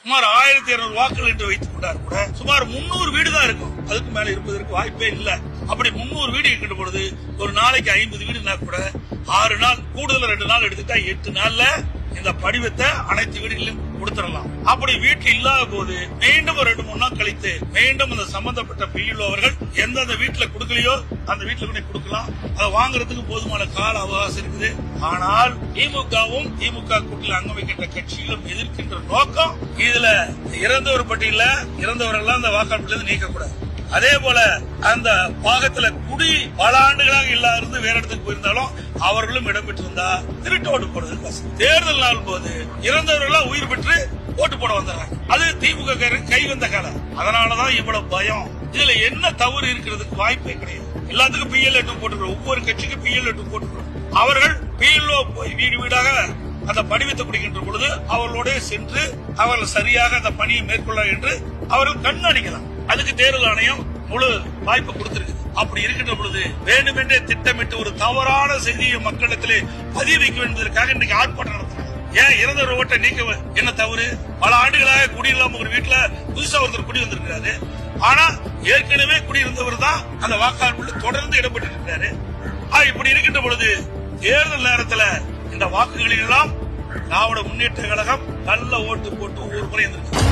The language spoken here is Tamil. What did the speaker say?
சுமார் 1200 வாக்குகள் என்று வைத்துக் கொண்டார் கூட சுமார் 300 வீடு தான் இருக்கும். அதுக்கு மேல இருப்பதற்கு வாய்ப்பே இல்ல. அப்படி 300 வீடு இருக்கின்ற பொழுது ஒரு நாளைக்கு 50 வீடுனா கூட 6 நாள் கூடுதல் 2 நாள் எடுத்துட்டா 8 நாள்ல இந்த படிவத்தை அனைத்து வீடுகளிலும் கொடுத்துடலாம். அப்படி வீட்டில் இல்லாத போது மீண்டும் ஒரு 2-3 நாள் கழித்து மீண்டும் அந்த சம்பந்தப்பட்ட பிஎல்ஓ அவர்கள் எந்தெந்த வீட்டுல கொடுக்கலையோ அந்த வீட்டுல கூட கொடுக்கலாம். அதை வாங்குறதுக்கு போதுமான கால அவகாசம் இருக்குது. ஆனால் திமுகவும் திமுக கூட்டில் அங்கம் வைக்கின்ற கட்சிகளும் எதிர்க்கின்ற நோக்கம் இதுல இறந்தவர் பட்டியல இறந்தவர்கள் அந்த வாக்காளர்களிலிருந்து நீக்கக்கூடாது. அதே போல அந்த பாகத்துல குடி பல ஆண்டுகளாக இல்லாத வேற இடத்துக்கு போயிருந்தாலும் அவர்களும் இடம்பெற்றிருந்தா திருட்டு ஓட்டு போடுறது தேர்தல் நாள் போது இறந்தவர்களா உயிர் பெற்று ஓட்டு போட வந்துடுறாங்க. அது திமுக கை வந்த காலம். அதனாலதான் இவ்வளவு பயம். இதுல என்ன தவறு இருக்கிறதுக்கு வாய்ப்பே கிடையாது. எல்லாத்துக்கும் PL2 போட்டுக்கிறோம். ஒவ்வொரு கட்சிக்கும் PL2 போட்டுக்கிறோம். அவர்கள் PLO வீடு வீடாக அந்த படிவத்தை கொடுக்கின்ற பொழுது அவர்களோட சென்று அவர்கள் சரியாக அந்த பணியை மேற்கொள்ள என்று அவர்கள் கண்காணிக்கலாம். அதுக்கு தேர்தல் ஆணையம் முழு வாய்ப்பு கொடுத்திருக்கு. அப்படி இருக்கின்ற பொழுது வேண்டுமென்றே திட்டமிட்டு ஒரு தவறான செய்தியை மக்களிடத்திலே பதிய வைக்க என்பதற்காக இன்றைக்கு ஆர்ப்பாட்டம் நடத்துறாங்க. ஏன் இறந்தவர் ஓட்டை நீக்க என்ன தவறு? பல ஆண்டுகளாக குடியில்லாம ஒரு வீட்டுல புதுசா ஒருத்தர் குடி வந்திருக்கிறாரு. ஆனா ஏற்கனவே குடியிருந்தவர் தான் அந்த வாக்காளர்கள் தொடர்ந்து இடம்பெற்று இருக்கிறாரு. இப்படி இருக்கின்ற பொழுது தேர்தல் நேரத்தில் இந்த வாக்குகளில் எல்லாம் திராவிட முன்னேற்ற கழகம் நல்ல ஓட்டு போட்டு ஒவ்வொரு முறை இருந்திருக்கு.